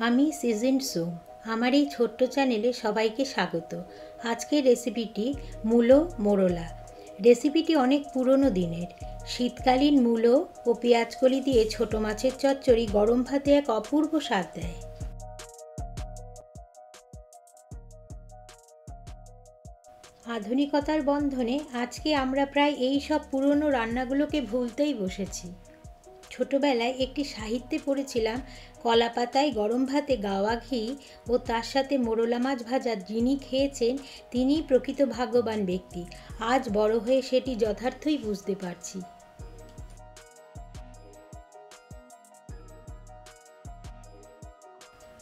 আমি সিজন সু। আমার এই ছোট্ট চ্যানেলে সবাইকে স্বাগত। আজকের রেসিপিটি মূলো মোরলা। রেসিপিটি অনেক পুরনো দিনের। শীতকালীন মূলো ও পেঁয়াজকলি দিয়ে ছোট মাছের চচ্চড়ি গরম ভাতে এক অপূর্ব স্বাদ দেয়। আধুনিকতার বন্ধনে আজকে আমরা প্রায় এই সব পুরনো রান্নাগুলোকে ভুলতেই বসেছি। ছোটবেলায় একটি সাহিত্যে পড়েছিলাম, কলা পাতায় গরম ভাতে গাওয়া ঘি ও তার সাথে মোরলা মাছ ভাজা যিনি খেয়েছেন তিনিই প্রকৃত ভাগ্যবান ব্যক্তি। আজ বড় হয়ে সেটি যথার্থই বুঝতে পারছি।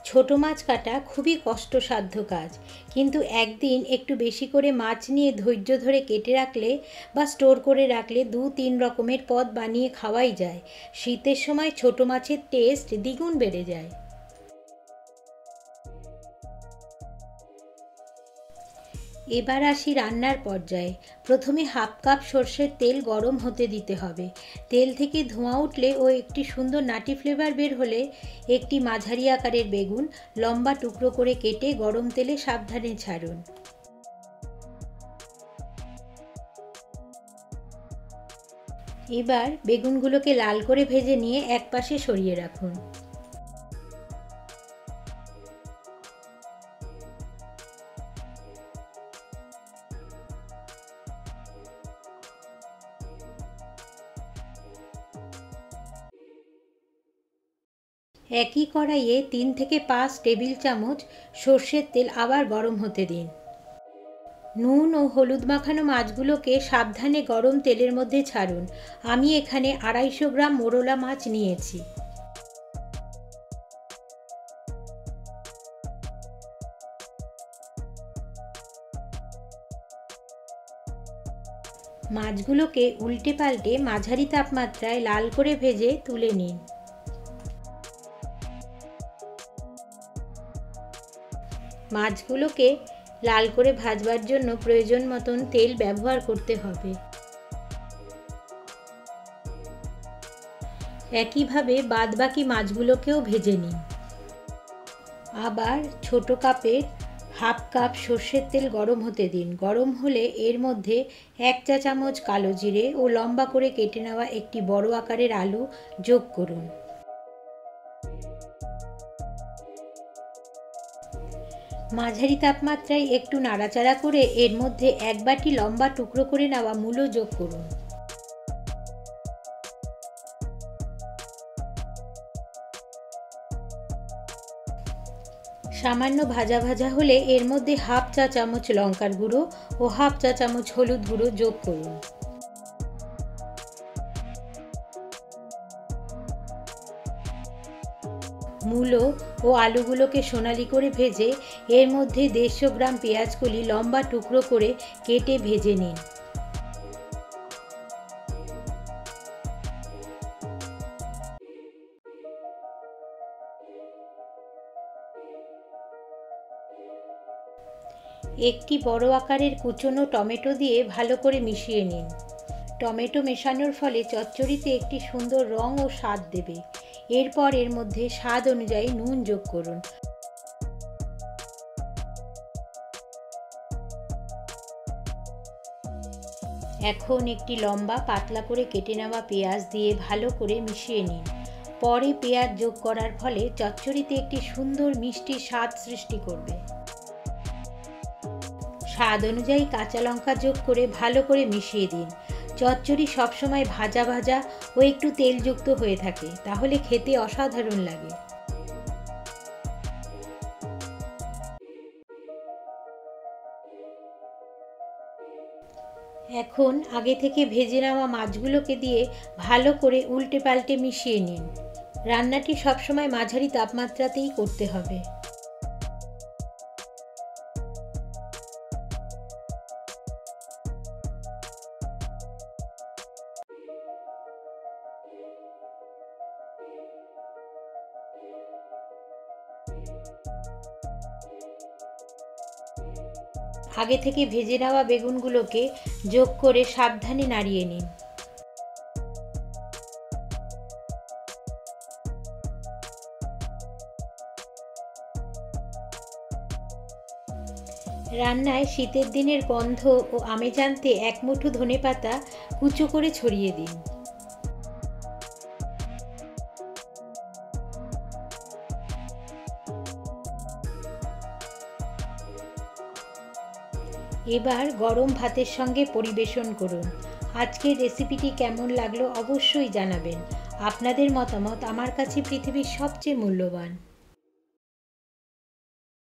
ছোট মাছ কাটা খুবই কষ্টসাধ্য কাজ, কিন্তু একদিন একটু বেশি করে মাছ নিয়ে ধৈর্য ধরে কেটে রাখলে বা স্টোর করে রাখলে 2-3 রকমের পদ বানিয়ে খাওয়াই যায়। শীতের সময় ছোট মাছের টেস্ট দ্বিগুণ বেড়ে যায়। এবার আসি রান্নার পর্যায়ে। প্রথমে হাফ কাপ সর্ষের তেল গরম হতে দিতে হবে। তেল থেকে ধোঁয়া উঠলে ও একটি সুন্দর নাটি ফ্লেভার বের হলে একটি মাঝারি আকারের বেগুন লম্বা টুকরো করে কেটে গরম তেলে সাবধানে ছাড়ুন। এবার বেগুনগুলোকে লাল করে ভেজে নিয়ে একপাশে সরিয়ে রাখুন। একই কড়াইয়ে 3 থেকে 5 টেবিল চামচ সর্ষের তেল আবার গরম হতে দিন। নুন ও হলুদ মাখানো মাছগুলোকে সাবধানে গরম তেলের মধ্যে ছাড়ুন। আমি এখানে 250 গ্রাম মোরলা মাছ নিয়েছি। মাছগুলোকে উল্টে পাল্টে মাঝারি তাপমাত্রায় লাল করে ভেজে তুলে নিন। মাছগুলোকে লাল করে ভাজবার জন্য প্রয়োজন মতন তেল ব্যবহার করতে হবে। একইভাবে বাদবাকি মাছগুলোকেও ভেজে নিন। আবার ছোট কাপের হাফ কাপ সর্ষের তেল গরম হতে দিন। গরম হলে এর মধ্যে 1 চা চামচ কালো জিরে ও লম্বা করে কেটে নেওয়া একটি বড় আকারের আলু যোগ করুন। মাঝারি তাপমাত্রায় একটু নাড়াচাড়া করে এর মধ্যে 1 বাটি লম্বা টুকরো করে নেওয়া মূলো যোগ করুন। সামান্য ভাজা ভাজা হলে এর মধ্যে হাফ চা চামচ লঙ্কার গুঁড়ো ও হাফ চা চামচ হলুদ গুঁড়ো যোগ করুন। মূলো ও আলুগুলোকে সোনালি করে ভেজে এর মধ্যে 150 গ্রাম পেঁয়াজকলি লম্বা টুকরো করে কেটে ভেজে নিন। একটি বড় আকারের কুচনো টমেটো দিয়ে ভালো করে মিশিয়ে নিন। টমেটো মেশানোর ফলে চচ্চড়িতে একটি সুন্দর রং ও স্বাদ দেবে। এরপর এর মধ্যে স্বাদ অনুযায়ী নুন যোগ করুন। এখন একটি লম্বা পাতলা করে কেটে নেওয়া পেঁয়াজ দিয়ে ভালো করে মিশিয়ে নিন। পরে পেঁয়াজ যোগ করার ফলে চচ্চড়িতে একটি সুন্দর মিষ্টি স্বাদ সৃষ্টি করবে। স্বাদ অনুযায়ী কাঁচা লঙ্কা যোগ করে ভালো করে মিশিয়ে দিন। চচ্চড়ি সবসময় ভাজা ভাজা ও একটু তেলযুক্ত হয়ে থাকে, তাহলে খেতে অসাধারণ লাগে। এখন আগে থেকে ভেজে নেওয়া মাছগুলোকে দিয়ে ভালো করে উল্টে পাল্টে মিশিয়ে নিন। রান্নাটি সবসময় মাঝারি তাপমাত্রাতেই করতে হবে। আগে থেকে ভেজে নেওয়া বেগুনগুলোকে যোগ করে সাবধানে নাড়িয়ে নিন। রান্নায় শীতের দিনের গন্ধ ও আমেজ আনতে এক মুঠো ধনেপাতা কুচো করে ছড়িয়ে দিন। এবার গরম ভাতের সঙ্গে পরিবেশন করুন। আজকের রেসিপিটি কেমন লাগলো অবশ্যই জানাবেন। আপনাদের মতামত আমার কাছে পৃথিবীর সবচেয়ে মূল্যবান।